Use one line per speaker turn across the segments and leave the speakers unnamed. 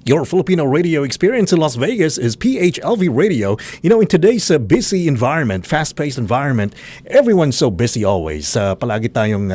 Your Filipino radio experience in Las Vegas is PHLV Radio. You know, in today's busy environment, fast-paced environment, everyone's so busy always. Palagi tayong,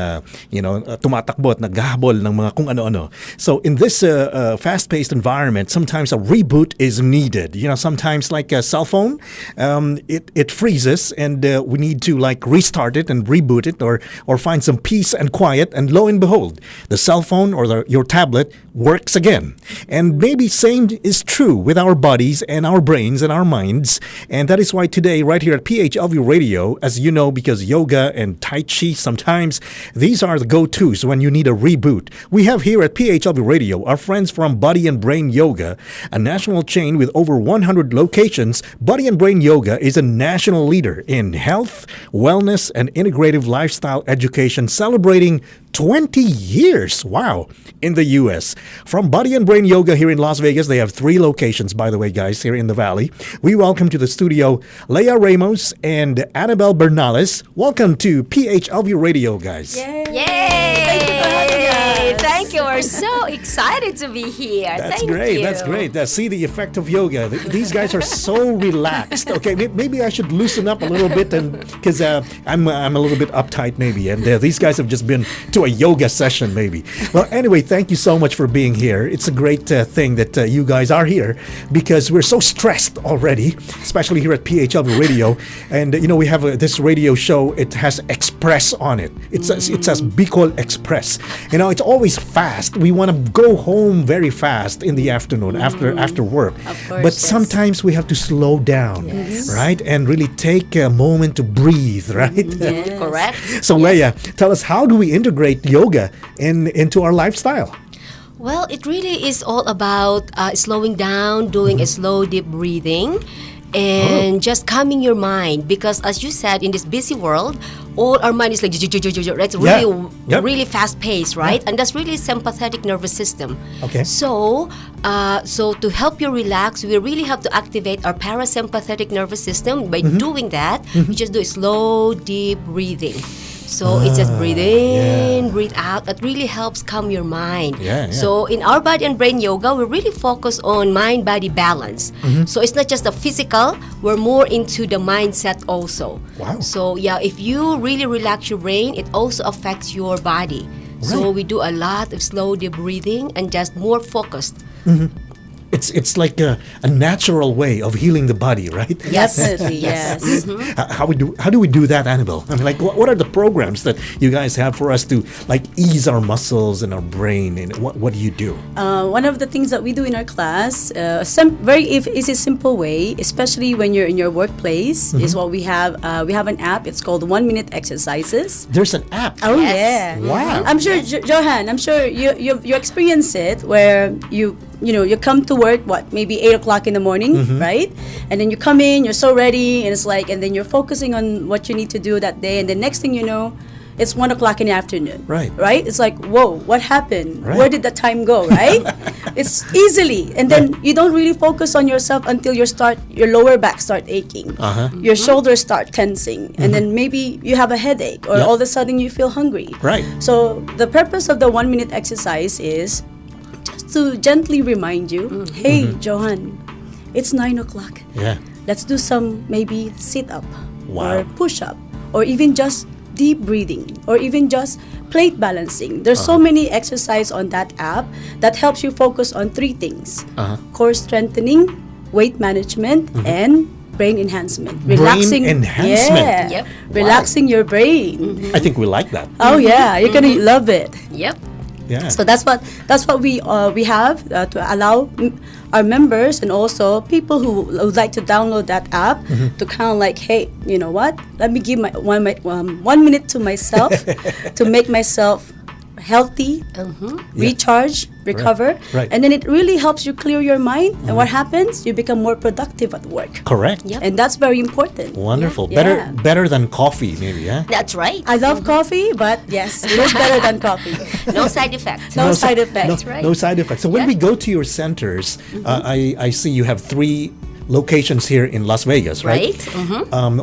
tumatakbo at naghahabol ng mga kung ano-ano. So in this fast-paced environment, sometimes a reboot is needed. You know, sometimes like a cell phone, it freezes and we need to like restart it and reboot it or find some peace and quiet. And lo and behold, the cell phone or your tablet works again. And maybe same is true with our bodies and our brains and our minds. And that is why today, right here at PHLV Radio, as you know, because yoga and Tai Chi, sometimes these are the go-tos when you need a reboot. We have here at PHLV Radio our friends from Body and Brain Yoga, a national chain with over 100 locations. Body and Brain Yoga is a national leader in health, wellness, and integrative lifestyle education, celebrating 20 years, wow, in the U.S. From Body and Brain Yoga here in Las Vegas, they have 3 locations, by the way, guys, here in the Valley. We welcome to the studio Leia Ramos and Annabelle Bernales. Welcome to PHLV Radio, guys.
Yay!
Yay!
Thank you for having us.
Thank you. We're so excited to be here.
That's
Thank
great.
you.
That's great. See the effect of yoga. These guys are so relaxed. Okay, maybe I should loosen up a little bit, and because I'm a little bit uptight, maybe. And these guys have just been to a yoga session, maybe. Well, anyway, thank you so much for being here. It's a great thing that you guys are here because we're so stressed already, especially here at PHLV Radio. And you know, we have this radio show. It has Express on it. It says Bicol Express. You know, it's always fast. We want to go home very fast in the afternoon after work.
Of course,
but
yes.
sometimes we have to slow down, right? And really take a moment to breathe, right?
Yes.
Correct.
So Leia, tell us, how do we integrate yoga into our lifestyle?
Well, it really is all about slowing down, doing a slow, deep breathing, and just calming your mind. Because as you said, in this busy world, all our mind is like, it's really, really fast paced, right? And that's really sympathetic nervous system.
Okay.
So to help you relax, we really have to activate our parasympathetic nervous system. By doing that, you just do a slow, deep breathing. So it's just breathe in, breathe out. That really helps calm your mind. So in our Body and Brain Yoga, we really focus on mind-body balance. So it's not just the physical, we're more into the mindset also.
Wow.
So if you really relax your brain, it also affects your body. So we do a lot of slow deep breathing and just more focused.
It's like a natural way of healing the body, right?
Definitely, yes.
How do we do that, Annabelle? I mean, like, what are the programs that you guys have for us to like ease our muscles and our brain? And what do you do?
One of the things that we do in our class, is a simple way, especially when you're in your workplace, is what we have. We have an app. It's called 1 Minute Exercises.
There's an app.
Oh
Yes.
yeah!
Wow.
I'm sure, Johan. I'm sure you experience it where you come to work maybe 8 o'clock in the morning, right? And then you come in, you're so ready, and it's like, and then you're focusing on what you need to do that day, and the next thing you know, it's 1 o'clock in the afternoon.
Right.
It's like, whoa, what happened?
Right.
Where did the time go? Right? It's easily, and then you don't really focus on yourself until your lower back start aching, your shoulders start tensing, and then maybe you have a headache, or all of a sudden you feel hungry.
Right.
So the purpose of the 1 minute exercise is to gently remind you, hey, Johan, it's 9 o'clock.
Yeah.
Let's do some maybe sit-up
Wow.
or push-up or even just deep breathing or even just plate balancing. There's so many exercises on that app that helps you focus on 3 things. Core strengthening, weight management, and brain enhancement.
Brain enhancement.
Yeah. Relaxing your brain.
I think we like that.
Oh yeah, you're going to love it.
Yep.
Yeah.
So that's what we have to allow our members and also people who would like to download that app to kind of like, hey, you know what? Let me give my 1 minute to myself to make myself healthy, recharge, recover,
Right.
and then it really helps you clear your mind. And what happens? You become more productive at work,
Correct.
Yep.
and that's very important.
Wonderful.
Yeah.
Better than coffee, maybe. Yeah.
That's right.
I love coffee, but yes, it is better than coffee.
No side effect.
No side effects.
right.
No side effects. So when we go to your centers, I see you have 3 locations here in Las Vegas, right?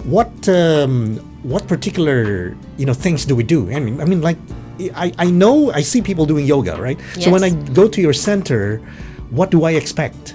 What particular things do we do? I mean, like I know I see people doing yoga, right? So when I
Yes.
go to your center, what do I expect?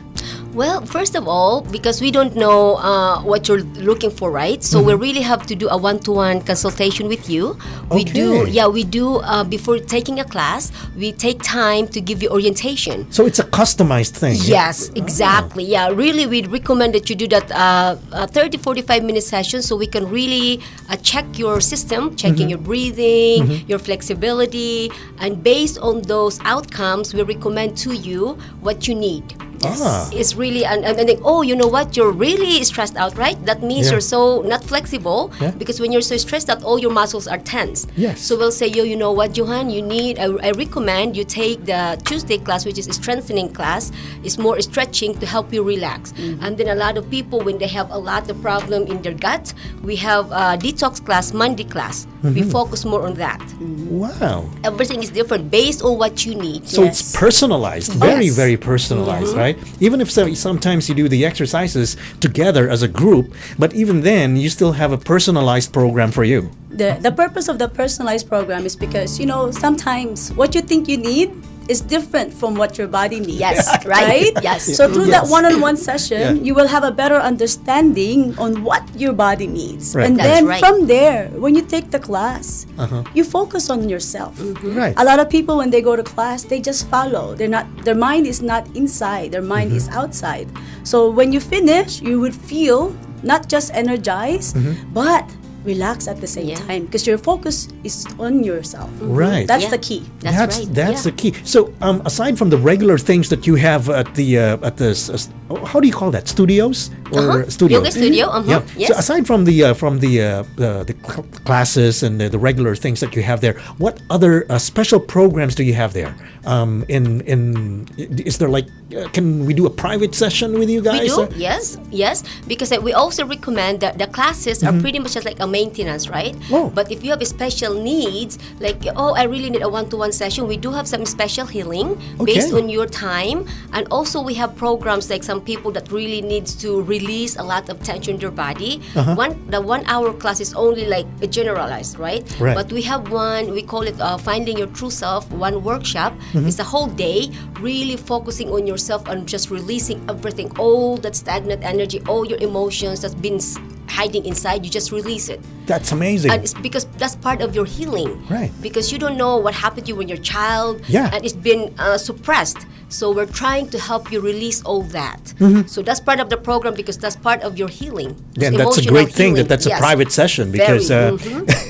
Well, first of all, because we don't know what you're looking for, right? So we really have to do a one-to-one consultation with you. We do before taking a class, we take time to give you orientation.
So it's a customized thing.
Yes, exactly. Yeah, really, we'd recommend that you do that 30-45-minute session so we can really check your system, checking your breathing, your flexibility, and based on those outcomes, we recommend to you what you need. It's really, and then, oh, you know what? You're really stressed out, right? That means you're so not flexible because when you're so stressed out, all your muscles are tense.
Yes.
So we'll say, you know what, Johan, you need, I recommend you take the Tuesday class, which is a strengthening class. It's more stretching to help you relax. And then a lot of people, when they have a lot of problem in their gut, we have a detox class, Monday class. We focus more on that.
Wow.
Everything is different based on what you need.
So it's personalized, very, very personalized, right? Even if sometimes you do the exercises together as a group, but even then, you still have a personalized program for you.
The purpose of the personalized program is because, you know, sometimes what you think you need is different from what your body needs.
Yes, right? Yes.
So through that one-on-one session, you will have a better understanding on what your body needs.
Right.
And
That's
then
right.
from there, when you take the class, you focus on yourself.
Right.
A lot of people, when they go to class, they just follow. Their mind is not inside. Their mind is outside. So when you finish, you would feel not just energized, but relax at the same time because your focus is on yourself.
Right.
That's the key.
That's right.
That's the key. So, aside from the regular things that you have at the how do you call that? Studios or studios?
Yoga studio.
Yeah.
Yes.
So, aside from the classes and the regular things that you have there, what other special programs do you have there? Is there like can we do a private session with you guys?
We do, yes. Because we also recommend that the classes are pretty much just like a maintenance, right?
Oh.
But if you have special needs, like, I really need a one-to-one session, we do have some special healing based on your time. And also we have programs like some people that really needs to release a lot of tension in their body. The 1 hour class is only like generalized, right? But we have one, we call it Finding Your True Self, one workshop. It's a whole day really focusing on yourself and just releasing everything, all that stagnant energy, all your emotions that's been hiding inside, you just release it.
That's amazing.
And it's because that's part of your healing.
Right.
Because you don't know what happened to you when you're a child.
Yeah.
And it's been suppressed. So we're trying to help you release all that. So that's part of the program because that's part of your healing.
Yeah, and that's a great thing that that's a private session because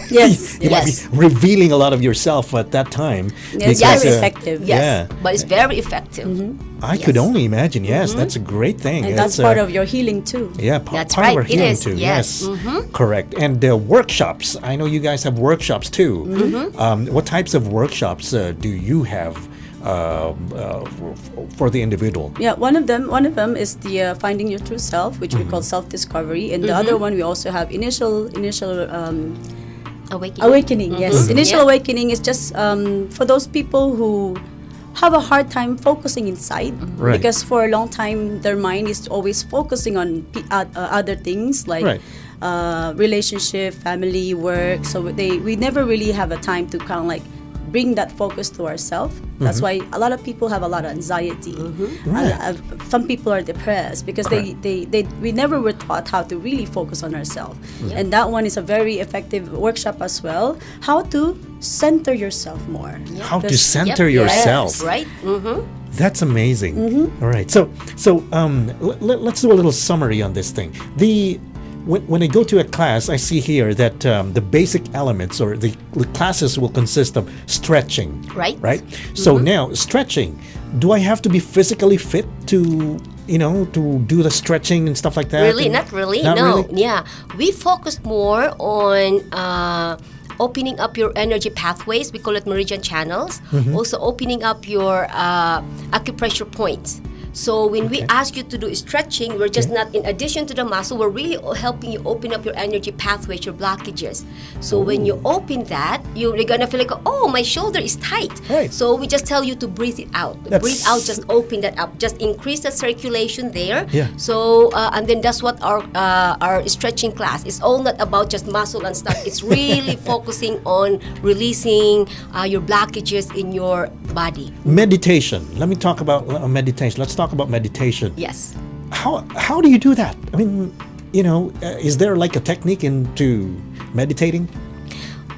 Yes.
you might be revealing a lot of yourself at that time.
It's
because,
very effective.
Yes.
Yeah.
But it's very effective.
I could only imagine. Yes, that's a great thing.
And that's part of your healing too.
Yeah,
That's
part
right,
of our
it
healing
is,
too.
yes.
Correct. And workshops. I know you guys have workshops too. What types of workshops do you have for the individual?
Yeah, one of them is the Finding Your True Self, which we call self-discovery, and the other one we also have initial awakening. Yes, initial awakening is just for those people who have a hard time focusing inside because for a long time their mind is always focusing on other things like relationship, family, work. So we never really have a time to kind of like bring that focus to ourselves. That's why a lot of people have a lot of anxiety. Some people are depressed because we never were taught how to really focus on ourselves. And that one is a very effective workshop as well. How to center yourself more.
How to center yourself.
Yes, right?
That's amazing. All right. So let's do a little summary on this thing. When I go to a class, I see here that the basic elements or the classes will consist of stretching.
Right.
Right. So now stretching. Do I have to be physically fit to do the stretching and stuff like that?
Really? Not really.
Not
No.
really?
Yeah. We focused more on opening up your energy pathways. We call it meridian channels. Also opening up your acupressure points. So when we
Okay.
ask you to do stretching, we're just not in addition to the muscle, we're really helping you open up your energy pathways, your blockages. So when you open that, you're gonna feel like, oh, my shoulder is tight.
Right.
So we just tell you to breathe it out. Breathe out, just open that up, just increase the circulation there.
Yeah.
So and then that's what our stretching class is all not about just muscle and stuff. It's really focusing on releasing your blockages in your body.
Meditation. Let me talk about meditation. Let's talk about meditation.
Yes.
How do you do that? I mean, is there like a technique into meditating?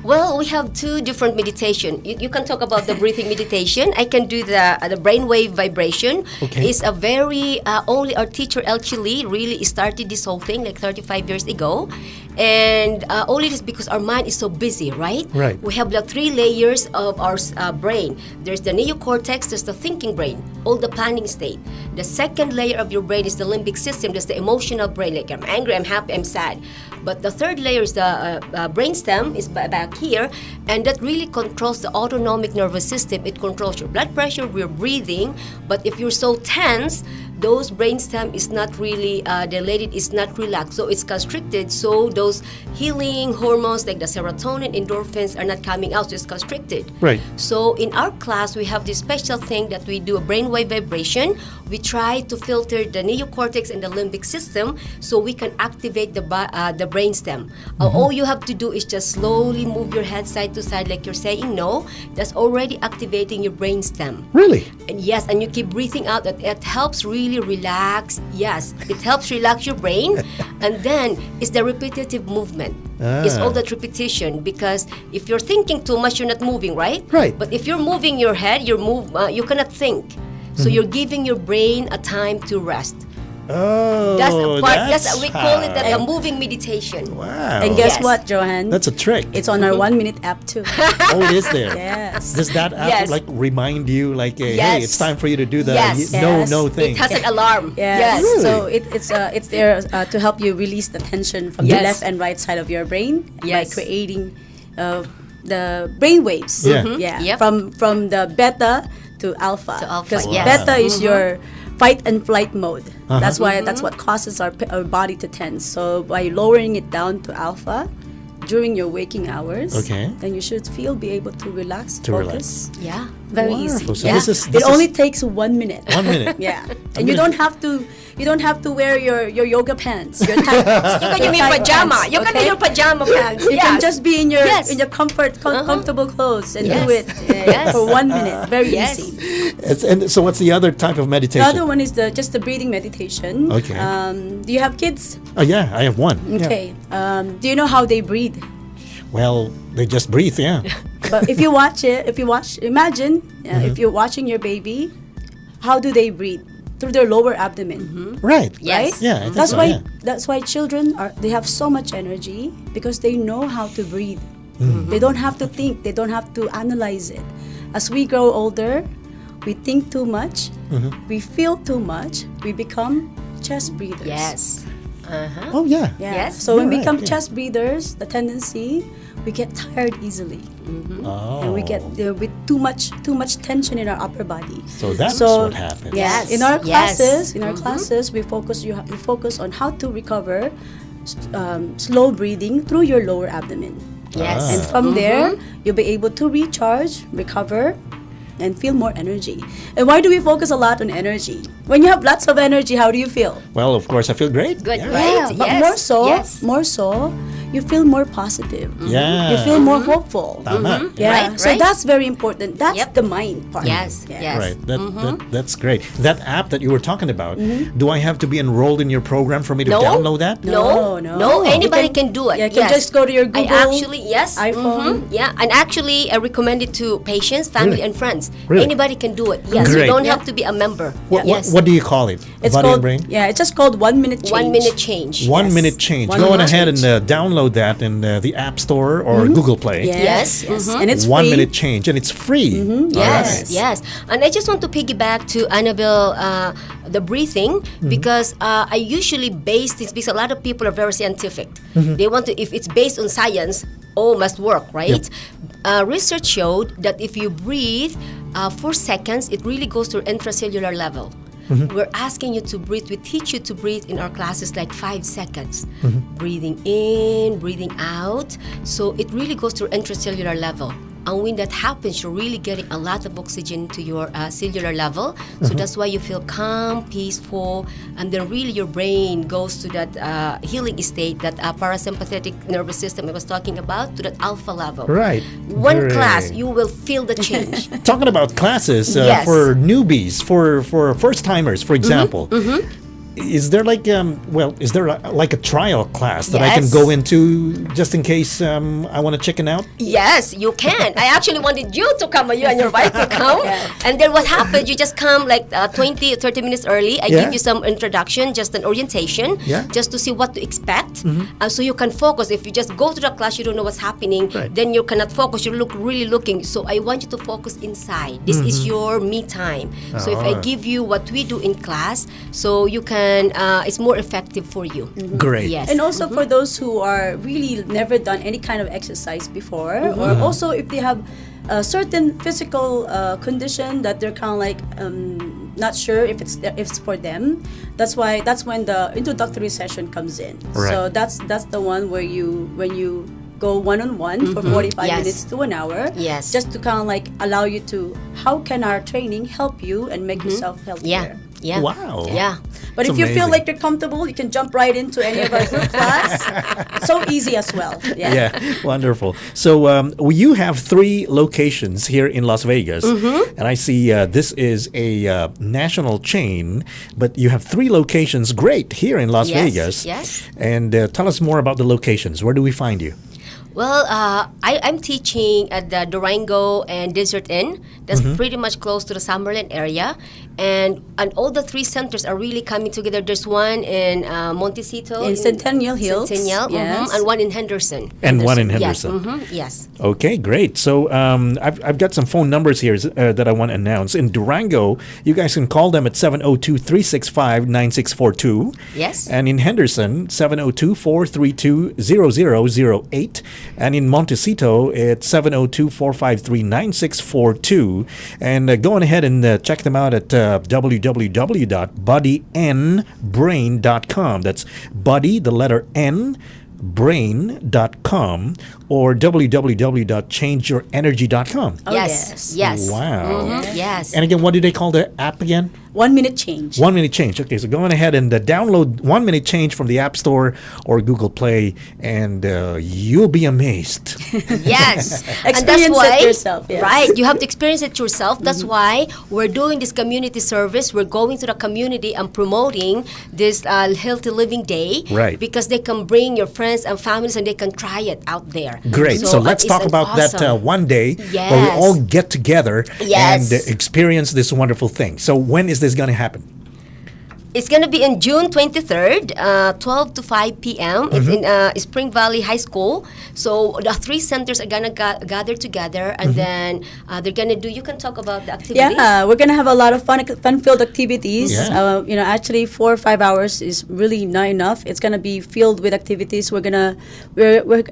Well, we have two different meditation. You can talk about the breathing meditation. I can do the brainwave vibration.
Okay.
It's a very only our teacher actually really started this whole thing like 35 years ago, and only this because our mind is so busy, right?
Right.
We have the 3 layers of our brain. There's the neocortex. There's the thinking brain, all the planning state. The second layer of your brain is the limbic system. That's the emotional brain. Like I'm angry, I'm happy, I'm sad. But the third layer is the brainstem, is back here, and that really controls the autonomic nervous system. It controls your blood pressure, your breathing. But if you're so tense, those brainstem is not really dilated, it's not relaxed, so it's constricted. So those healing hormones like the serotonin, endorphins are not coming out, so it's constricted.
Right.
So in our class, we have this special thing that we do a brainwave vibration. We try to filter the neocortex and the limbic system so we can activate the brainstem. All you have to do is just slowly move your head side to side like you're saying no. That's already activating your brainstem.
Really?
And yes, and you keep breathing out. That it helps really relax. Yes, it helps relax your brain. And then it's the repetitive movement. It's all that repetition, because if you're thinking too much, you're not moving, right?
Right.
But if you're moving your head, you cannot think. So you're giving your brain a time to rest.
Oh,
That's a part. We call it
how-
a moving meditation.
Wow.
And guess
Yes.
what, Johan?
That's a trick.
It's on our 1-minute app too.
Oh, it is there.
Yes.
Does that app
Yes.
like remind you like, hey,
Yes.
it's time for you to do the
Yes.
Yes.
no thing?
It has an alarm.
Yes.
Really?
So it's there to help you release the tension from the
Yes.
left and right side of your brain
Yes.
by creating the brain waves.
Yeah.
Yeah.
Yep.
From the beta to alpha.
To alpha,
Because
yes.
beta is your fight and flight mode. That's why
Mm-hmm.
that's what causes our body to tense. So by lowering it down to alpha during your waking hours,
Okay.
then you should be able to relax,
To
focus.
Yeah.
Very
Wonderful.
easy.
So
Yeah.
this is-
it
this
only
is-
takes 1 minute.
1 minute.
Yeah,
I'm
and you
gonna-
don't have to wear your yoga pants. Your tight,
You can use your pajama. You can do your pajama pants.
You can just be in your
Yes.
comfortable clothes and do
Yes.
it
Yes.
for 1 minute. Very
Yes.
easy.
And so what's the other type of meditation?
The other one is just the breathing meditation.
Okay.
Do you have kids?
Oh yeah, I have one. Yeah.
Okay. Do you know how they breathe?
Well, they just breathe, yeah.
But if you imagine if you're watching your baby, how do they breathe? Through their lower abdomen.
Right.
Yes.
Right?
Yeah, I think
That's
so,
why
yeah.
that's why children they have so much energy because they know how to breathe.
Mm-hmm.
They don't have to think, they don't have to analyze it. As we grow older, we think too much,
Mm-hmm.
we feel too much, we become chest breathers.
Yes.
Oh yeah.
Yeah.
Yes.
So when we
You're
become
right, yeah.
chest breathers, the tendency we get tired easily,
Oh.
and we get with too much tension in our upper body.
So that's what happens.
Yes.
In our
Yes.
classes, we focus on how to recover slow breathing through your lower abdomen.
Yes.
And from there, you'll be able to recharge, recover, and feel more energy. And why do we focus a lot on energy? When you have lots of energy, how do you feel?
Well, of course, I feel great.
Good,
Yeah.
right?
But
Yes.
more so, you feel more positive.
Yeah.
You feel more hopeful.
Tama.
Yeah.
Right,
So
right.
that's very important. That's
Yep.
the mind part.
Yes,
Yeah.
yes.
Right. That's great. That app that you were talking about, do I have to be enrolled in your program for me to
No.
download that?
No.
Anybody
You
can do it.
You can
Yes.
just go to your Google.
I actually, yes.
iPhone.
Yeah, and actually, I recommend it to patients, family,
Really?
and friends.
Really?
Anybody can do it. Yes,
Great.
you don't
Yeah.
have to be a member.
What do you call it?
It's
Body
called
and brain?
it's just called 1 minute change.
1 minute change.
1
Yes.
minute change.
One
Go on
minute
ahead and
change.
download that in the App Store or Google Play.
Yes.
Yes.
And it's
1
free.
minute change, and it's free. All
Yes,
right.
yes. And I just want to piggyback to Annabelle, the breathing, because I usually base this because a lot of people are very scientific. They want to, if it's based on science, must work, right? Research showed that if you breathe 4 seconds, it really goes to intracellular level. we're asking you to breathe. We teach you to breathe in our classes like 5 seconds. Breathing in, breathing out. So it really goes to intracellular level. And when that happens, you're really getting a lot of oxygen to your cellular level. So that's why you feel calm, peaceful, and then really your brain goes to that healing state, that parasympathetic nervous system I was talking about, to that alpha level.
Right.
One
Great.
class, you will feel the change.
Talking about classes
Yes.
for newbies, for first timers, for example. Is there like is there like a trial class that I can
Yes.
go into just in case I want to chicken out?
Yes, you can. I actually wanted you to come, you and your wife to come. And then what happens, you just come like 20 or 30 minutes early. I
Yeah.
give you some introduction, just an orientation,
Yeah.
just to see what to expect. So you can focus. If you just go to the class, you don't know what's happening,
Right.
then you cannot focus. You look really looking. So I want you to focus inside. This is your me time. So if I give you what we do in class, so you can, it's more effective for you.
Great.
Yes.
And also for those who are really never done any kind of exercise before, or also if they have a certain physical condition that they're kind of like not sure if it's for them. That's when the introductory session comes in.
Right.
So that's the one where when you go one-on-one for 45
Yes.
minutes to an hour.
Yes.
Just to kind of like allow you to, how can our training help you and make yourself healthier?
Yeah.
Wow.
Yeah.
But
It's
if you feel
amazing.
like you're comfortable, you can jump right into any of our group class. So easy as well.
Yeah, wonderful. So you have 3 locations here in Las Vegas, and I see this is a national chain, but you have 3 locations. Great, here in Las
Yes,
Vegas.
yes.
And tell us more about the locations. Where do we find you?
Well, I'm teaching at the Durango and Desert Inn. That's pretty much close to the Summerlin area. And all the 3 centers are really coming together. There's one in Montecito.
In Centennial Hills.
Centennial,
Yes.
and one in Henderson.
And one in Henderson.
Yes, yes.
Okay, great. So I've got some phone numbers here that I want to announce. In Durango, you guys can call them at 702-365-9642.
Yes.
And in Henderson, 702-432-0008. And in Montecito, it's 702-453-9642. And go on ahead and check them out at www.bodynbrain.com. That's buddy, the letter N, brain.com, or www.changeyourenergy.com.
Oh,
yes. Yes.
Wow.
Yes.
And again, what do they call the app again?
1 minute change.
1 Minute Change. Okay, so go on ahead and download 1 Minute Change from the App Store or Google Play, and you'll be amazed.
Yes. And
Experience it yourself, yes.
Right. You have to experience it yourself. That's why we're doing this community service. We're going to the community and promoting this Healthy Living Day.
Right.
Because they can bring your friends and families and they can try it out there.
Great. So let's
it's
talk
an
about that
awesome-
one day where we
Yes.
all get together
Yes.
and experience this wonderful thing. So when is this going to happen?
It's going to be in June 23rd, 12 to 5 p.m. It's in Spring Valley High School. So the 3 centers are going to gather together, and then they're going to do, you can talk about the activities.
Yeah, we're gonna have a lot of fun-filled activities.
Yeah.
Actually, 4 or 5 hours is really not enough. It's gonna be filled with activities. We're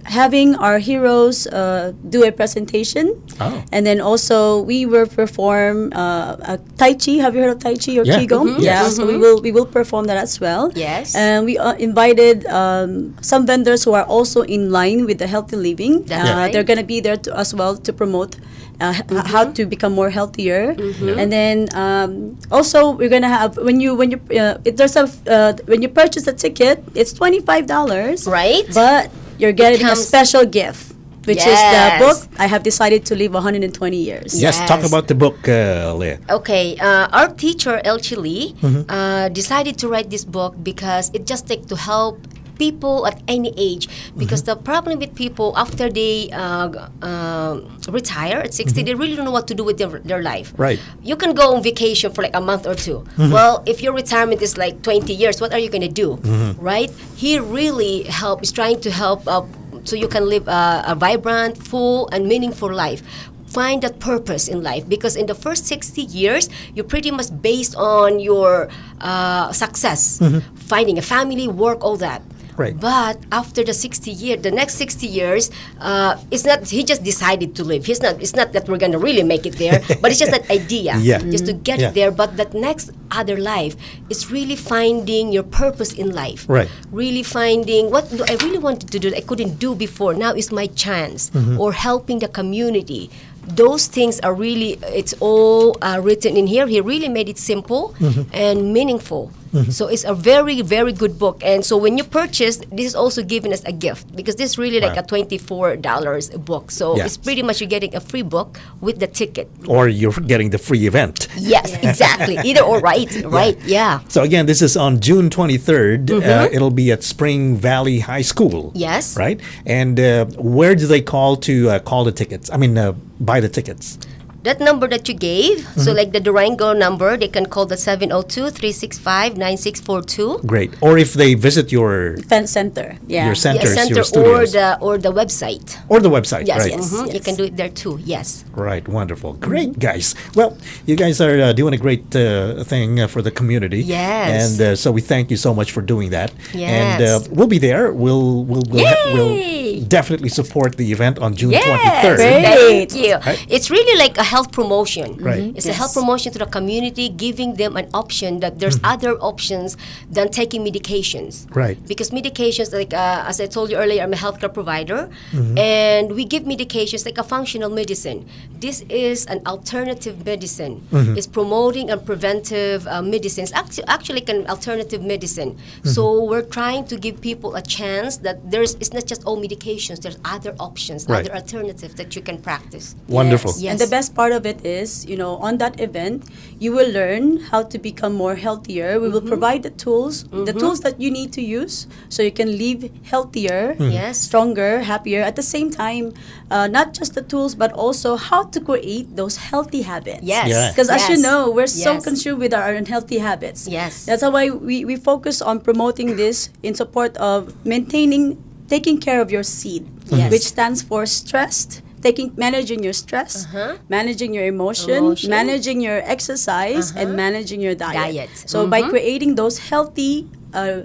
having our heroes do a presentation, and then also we will perform Tai Chi. Have you heard of Tai Chi or
Yeah.
Qigong? Yeah, so we will perform that as well.
Yes.
And we invited some vendors who are also in line with the healthy living.
That's right.
They're gonna be there as well to promote how to become more healthier. And then also we're gonna have when you purchase a ticket, it's $25,
Right.
but you're getting a
Comes-
special gift, which is
Yes.
the book. I have decided to live 120 years.
Yes, talk
Yes.
about the book, Leah.
Okay, our teacher, Elchi Lee, decided to write this book because it just takes to help people at any age. Because the problem with people after they retire at 60, they really don't know what to do with their life.
Right.
You can go on vacation for like a month or 2. Well, if your retirement is like 20 years, what are you going to do? Right? He really is trying to help so you can live a vibrant, full, and meaningful life. Find that purpose in life, because in the first 60 years, you're pretty much based on your success, finding a family, work, all that.
Right.
But after the next 60 years, it's not. He just decided to live. It's not that we're gonna really make it there, but it's just that idea,
Yeah.
just to get
Yeah.
there. But that next other life is really finding your purpose in life.
Right.
Really finding what do I really wanted to do that I couldn't do before. Now is my chance, or helping the community. Those things are really, it's all written in here. He really made it simple and meaningful. So it's a very, very good book. And so when you purchase, this is also given as a gift, because this is really like
Wow.
a $24 book. So
Yeah.
it's pretty much you're getting a free book with the ticket.
Or you're getting the free event.
Yes, exactly. Either or, right? Right, yeah.
So again, this is on June 23rd. It'll be at Spring Valley High School.
Yes.
Right? And where do they call to call the tickets? I mean, buy the tickets.
That number that you gave, so like the Durango number, they can call the 702-365-9642.
Great. Or if they visit your
Event center. Yeah.
your centers,
Yes,
your
center
studios,
or the website.
or the website,
Yes,
right?
yes,
Yes.
you can do it there too. Yes.
Right, wonderful. Great, guys. Well, you guys are doing a great thing for the community.
Yes.
And so we thank you so much for doing that.
Yes.
And we'll be there. We'll
Yay!
definitely support the event on June
Yes,
23rd.
Great.
thank you.
Right.
It's really like a health promotion.
Right.
It's a health promotion to the community, giving them an option that there's other options than taking medications.
Right.
Because medications, like as I told you earlier, I'm a healthcare provider, and we give medications like a functional medicine. This is an alternative medicine. It's promoting and preventive medicines. Actually, an alternative medicine. So we're trying to give people a chance that it's not just all medications. There's other options,
Right.
other alternatives that you can practice.
Wonderful.
Yes.
And the best part of it is, on that event, you will learn how to become more healthier. We will provide the tools that you need to use so you can live healthier,
Yes.
stronger, happier. At the same time, not just the tools, but also how to create those healthy habits.
Yes.
Yeah.
Because as you
Yes.
know, we're so
Yes.
consumed with our unhealthy habits.
Yes.
That's why we focus on promoting this in support of taking care of your seed,
Yes.
which stands for stressed, managing your stress, managing your
Emotion.
managing your exercise, and managing your diet.
Diet.
So by creating those healthy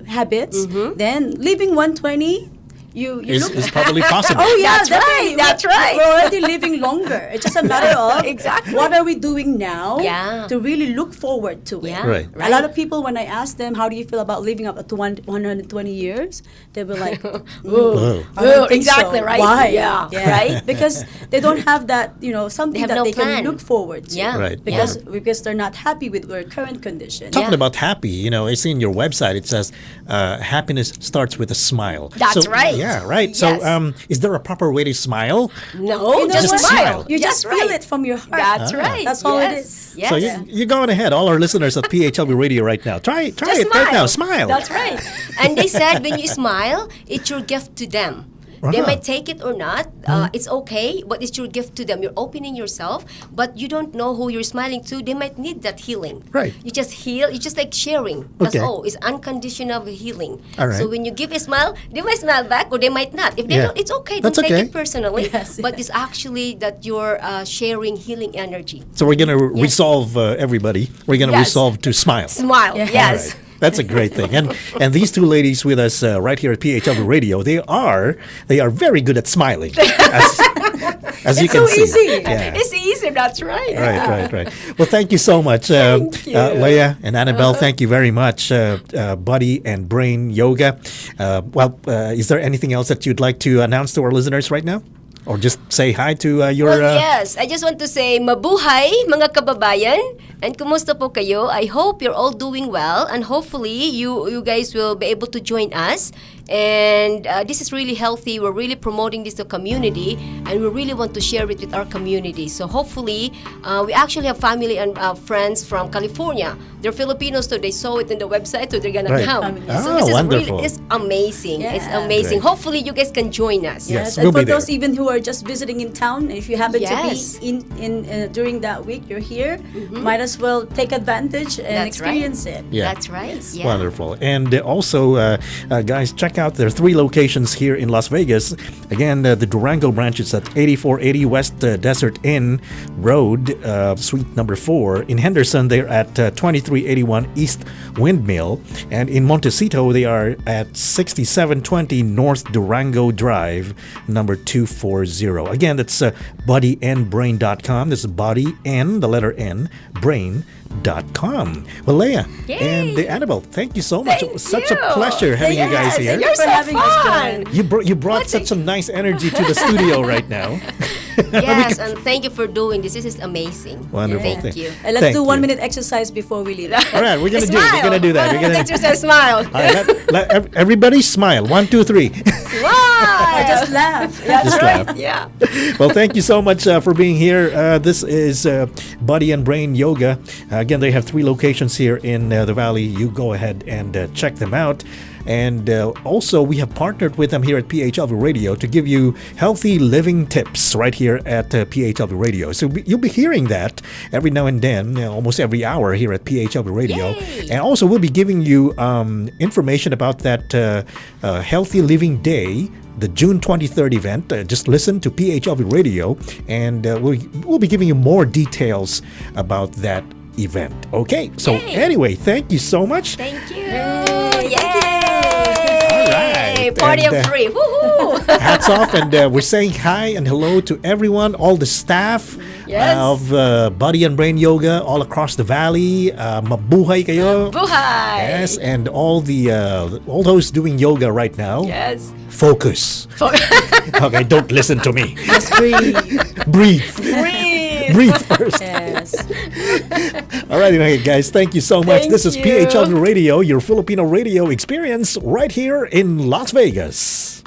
habits, then living 120, you
Is
look.
probably possible.
Oh yeah,
That's
definitely.
right, that's right.
We're already living longer. It's just a matter of
Exactly.
what are we doing now
Yeah.
to really look forward to it.
Yeah.
Right.
A lot of people, when I ask them, how do you feel about living up to 120 years? They'll be like,
Whoa.
I don't think
Exactly,
so.
right?
Why?
Yeah.
Right? Because they don't have that, something
have
that
no
they
plan.
can look forward to.
Yeah.
Right.
Because they're not happy with their current condition.
Talking
Yeah.
about happy, I see in your website it says happiness starts with a smile.
That's
So-
right.
Yeah, right. So,
Yes.
is there a proper way to smile?
No,
You know
just
what?
smile.
You just
That's
feel
right.
it from your heart.
That's right.
That's all it
Yes.
is.
Yes.
So you're going ahead, all our listeners at PHLV Radio right now. Try
Just
it right now. Smile.
That's right. And they said when you smile, it's your gift to them. They might take it or not. It's okay, but it's your gift to them. You're opening yourself, but you don't know who you're smiling to. They might need that healing.
Right.
You just heal. You just like sharing. That's
Okay.
all. It's unconditional healing.
All right.
So when you give a smile, they might smile back or they might not. If they
Yeah.
don't, it's okay.
That's
Don't take
okay.
it personally.
Yes.
But it's actually that you're sharing healing energy.
So we're going to resolve everybody. We're going to
Yes.
resolve to smile.
Smile.
Yeah.
Yes.
All right. That's a great thing. And these two ladies with us right here at PHLV Radio, they are very good at smiling. As you
It's
can
so
see.
easy.
Yeah.
It's easy. That's right.
Right. Well, thank you so much,
Thank you.
Leah and Annabelle. Thank you very much, Body and Brain Yoga. Is there anything else that you'd like to announce to our listeners right now, or just say hi to your?
Well, yes. I just want to say, mabuhay mga kababayan. And kumusta po kayo? I hope you're all doing well. And hopefully, you guys will be able to join us. And this is really healthy. We're really promoting this to community. And we really want to share it with our community. So hopefully, we actually have family and friends from California. They're Filipinos, so they saw it in the website, so they're going
Right.
to come.
Ah,
So this is
wonderful.
really it's amazing.
Yeah.
It's amazing.
Great.
Hopefully, you guys can join us.
Yes,
And
we'll
for
be there.
those even who are just visiting in town, if you happen
Yes.
to be in during that week, you're here, might as well take advantage and
That's right.
experience it.
Yeah.
That's right. Yeah.
Wonderful. And also, guys, check check out. There are 3 locations here in Las Vegas. Again, the Durango branch is at 8480 West Desert Inn Road, suite number 4. In Henderson, they're at 2381 East Windmill. And in Montecito, they are at 6720 North Durango Drive, number 240. Again, that's bodynbrain.com. This is body N, the letter N, brain.com. Well, Leah and Annabelle, thank you so much. It was such a pleasure having you guys here.
You're so
having us,
fun.
John.
You brought such a nice energy to the studio right now.
Yes, and thank you for doing this. This is amazing.
Wonderful.
Thank you.
And let's
Thank
do
you.
1 minute exercise before we leave.
All right, we're gonna do that. We're gonna
Exercise smile.
All right, everybody smile. 1, 2, 3.
I just laugh. Yeah,
Just laugh.
Yeah.
Well, thank you so much for being here. This is Body and Brain Yoga. Again, they have 3 locations here in the Valley. You go ahead and check them out. And also, we have partnered with them here at PHLV Radio to give you healthy living tips right here at PHLV Radio. So you'll be hearing that every now and then, almost every hour here at PHLV Radio.
Yay.
And also, we'll be giving you information about that Healthy Living Day, the June 23rd event. Just listen to PHLV Radio, and we'll be giving you more details about that event. Okay, so
Yay.
Anyway, thank you so much.
Thank you.
Yay.
Yay.
right.
Party
And,
of 3. Woohoo.
Hats off, and we're saying hi and hello to everyone, all the staff
Yes.
of Body and Brain Yoga all across the valley. Mabuhay kayo.
Buhay.
Yes, and all those doing yoga right now.
Yes.
Focus. Okay, don't listen to me.
Just breathe.
Breathe.
Breathe.
Breathe first.
Yes.
All right, okay, guys, thank you so much.
Thank
This is
you.
PHLV Radio, your Filipino radio experience right here in Las Vegas.